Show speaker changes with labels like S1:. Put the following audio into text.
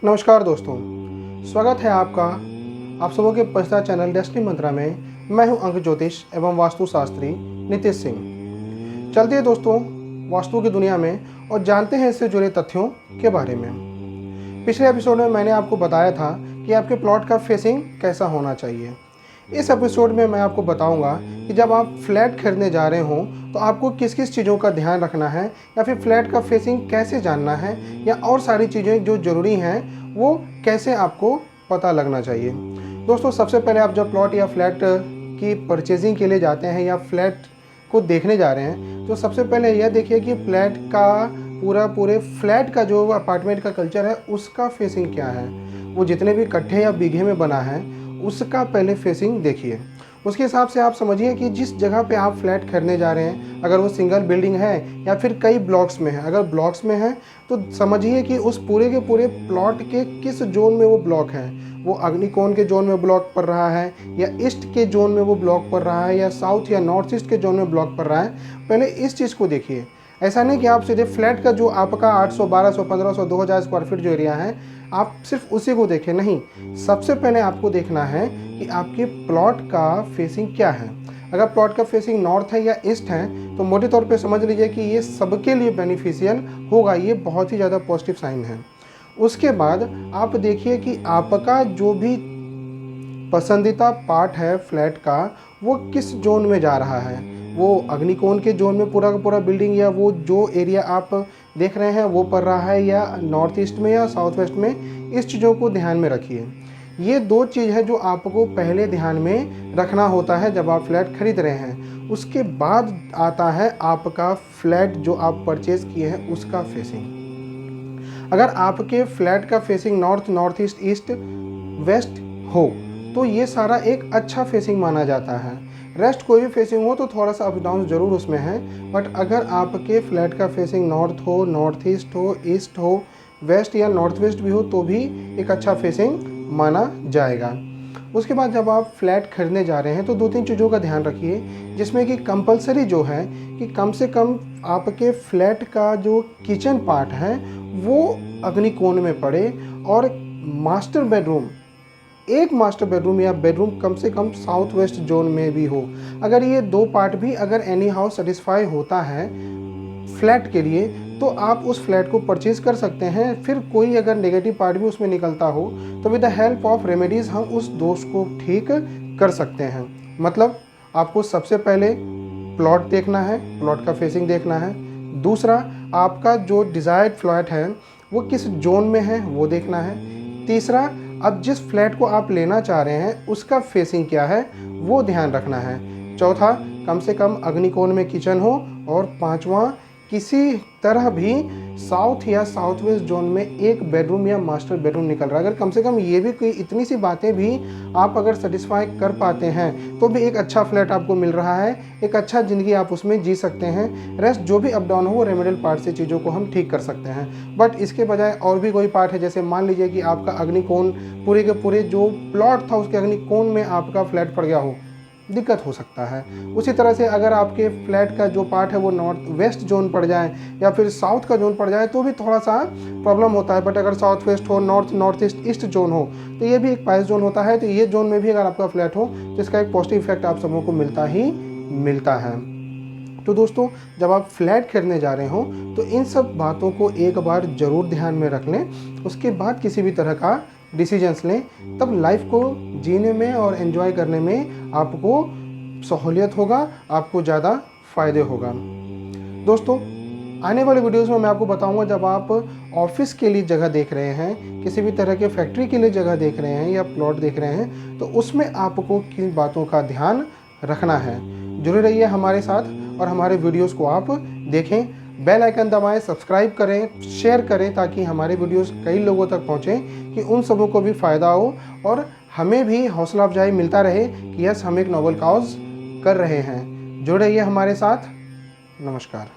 S1: नमस्कार दोस्तों, स्वागत है आपका आप सबों के पसंदीदा चैनल डेस्टिनी मंत्रा में। मैं हूं अंक ज्योतिष एवं वास्तुशास्त्री नीतीश सिंह। चलते हैं दोस्तों वास्तु की दुनिया में और जानते हैं इससे जुड़े तथ्यों के बारे में। पिछले एपिसोड में मैंने आपको बताया था कि आपके प्लॉट का फेसिंग कैसा होना चाहिए। इस एपिसोड में मैं आपको बताऊंगा कि जब आप फ्लैट खरीदने जा रहे हों तो आपको किस किस चीज़ों का ध्यान रखना है, या फिर फ्लैट का फेसिंग कैसे जानना है, या और सारी चीज़ें जो ज़रूरी हैं वो कैसे आपको पता लगना चाहिए। दोस्तों, सबसे पहले आप जब प्लॉट या फ्लैट की परचेजिंग के लिए जाते हैं या फ्लैट को देखने जा रहे हैं तो सबसे पहले यह देखिए कि फ्लैट का पूरे फ्लैट का जो अपार्टमेंट का कल्चर है उसका फेसिंग क्या है। वो जितने भी कट्ठे या बीघे में बना है उसका पहले फेसिंग देखिए। उसके हिसाब से आप समझिए कि जिस जगह पे आप फ्लैट खरीदने जा रहे हैं, अगर वो सिंगल बिल्डिंग है या फिर कई ब्लॉक्स में है। अगर ब्लॉक्स में है तो समझिए कि उस पूरे के पूरे प्लॉट के किस जोन में वो ब्लॉक है। वो अग्निकोण के जोन में ब्लॉक पड़ रहा है, या ईस्ट के जोन में वो ब्लॉक पड़ रहा है, या साउथ या नॉर्थ ईस्ट के जोन में ब्लॉक पड़ रहा है। पहले इस चीज़ को देखिए। ऐसा नहीं कि आप सीधे फ्लैट का जो आपका 800, 1200, 1500, 2000 स्क्वायर फीट जो एरिया है आप सिर्फ उसी को देखें। नहीं, सबसे पहले आपको देखना है कि आपके प्लॉट का फेसिंग क्या है। अगर प्लॉट का फेसिंग नॉर्थ है या ईस्ट है तो मोटे तौर पे समझ लीजिए कि ये सबके लिए बेनिफिशियल होगा। ये बहुत ही ज़्यादा पॉजिटिव साइन है। उसके बाद आप देखिए कि आपका जो भी पसंदीदा पार्ट है फ्लैट का वो किस जोन में जा रहा है। वो अग्निकोण के जोन में पूरा का पूरा बिल्डिंग, या वो जो एरिया आप देख रहे हैं वो पड़ रहा है, या नॉर्थ ईस्ट में या साउथ वेस्ट में। इस चीज़ों को ध्यान में रखिए। ये दो चीज़ है जो आपको पहले ध्यान में रखना होता है जब आप फ्लैट खरीद रहे हैं। उसके बाद आता है आपका फ्लैट जो आप परचेज किए हैं उसका फेसिंग। अगर आपके फ्लैट का facing north, north east, east west हो तो ये सारा एक अच्छा फेसिंग माना जाता है। रेस्ट कोई भी फेसिंग हो तो थोड़ा सा अप डाउन ज़रूर उसमें है, बट अगर आपके फ्लैट का फेसिंग नॉर्थ हो, नॉर्थ ईस्ट हो, ईस्ट हो, वेस्ट या नॉर्थ वेस्ट भी हो तो भी एक अच्छा फेसिंग माना जाएगा। उसके बाद जब आप फ्लैट खरीदने जा रहे हैं तो 2-3 चीज़ों का ध्यान रखिए, जिसमें कि कंपलसरी जो है कि कम से कम आपके फ्लैट का जो किचन पार्ट है वो अग्निकोण में पड़े, और मास्टर बेडरूम, एक मास्टर बेडरूम या बेडरूम कम से कम साउथ वेस्ट जोन में भी हो। अगर ये दो पार्ट भी अगर एनी हाउ सेटिस्फाई होता है फ्लैट के लिए तो आप उस फ्लैट को परचेज कर सकते हैं। फिर कोई अगर नेगेटिव पार्ट भी उसमें निकलता हो तो with the help of remedies हम उस दोष को ठीक कर सकते हैं। मतलब आपको सबसे पहले प्लॉट देखना है, प्लॉट का फेसिंग देखना है। दूसरा, आपका जो डिज़ायर्ड फ्लैट है वो किस जोन में है वो देखना है। तीसरा, अब जिस फ्लैट को आप लेना चाह रहे हैं उसका फेसिंग क्या है वो ध्यान रखना है। चौथा, कम से कम अग्निकोण में किचन हो। और पांचवा, किसी तरह भी साउथ या साउथ वेस्ट जोन में एक बेडरूम या मास्टर बेडरूम निकल रहा है। अगर कम से कम ये भी कोई इतनी सी बातें भी आप अगर सेटिस्फाई कर पाते हैं तो भी एक अच्छा फ्लैट आपको मिल रहा है, एक अच्छा ज़िंदगी आप उसमें जी सकते हैं। रेस्ट जो भी अप डाउन हो वो रेमेडियल पार्ट से चीज़ों को हम ठीक कर सकते हैं। बट इसके बजाय और भी कोई पार्ट है, जैसे मान लीजिए कि आपका अग्निकोण पूरे के पूरे जो प्लॉट था उसके अग्निकोण में आपका फ्लैट पड़ गया हो, दिक्कत हो सकता है। उसी तरह से अगर आपके फ्लैट का जो पार्ट है वो नॉर्थ वेस्ट जोन पड़ जाए या फिर साउथ का जोन पड़ जाए तो भी थोड़ा सा प्रॉब्लम होता है। बट अगर साउथ वेस्ट हो, north, north east, east zone हो तो ये भी एक पाइस जोन होता है। तो ये जोन में भी अगर आपका फ्लैट हो तो इसका एक पॉजिटिव इफेक्ट आप सबों को मिलता ही मिलता है। तो दोस्तों, जब आप फ्लैट खरीदने जा रहे हो तो इन सब बातों को एक बार ज़रूर ध्यान में रख लें। उसके बाद किसी भी तरह का डिसीजंस लें, तब लाइफ को जीने में और एंजॉय करने में आपको सहूलियत होगा, आपको ज़्यादा फ़ायदे होगा। दोस्तों, आने वाले वीडियोस में मैं आपको बताऊंगा जब आप ऑफिस के लिए जगह देख रहे हैं, किसी भी तरह के फैक्ट्री के लिए जगह देख रहे हैं या प्लॉट देख रहे हैं तो उसमें आपको किन बातों का ध्यान रखना है। जुड़े रहिए हमारे साथ और हमारे वीडियोस को आप देखें। बेल आइकन दबाएं, सब्सक्राइब करें, शेयर करें ताकि हमारे वीडियोस कई लोगों तक पहुंचें कि उन सबों को भी फ़ायदा हो और हमें भी हौसला अफजाई मिलता रहे कि यस, हम एक नोबल काउज कर रहे हैं। जुड़े रहिए हमारे साथ। नमस्कार।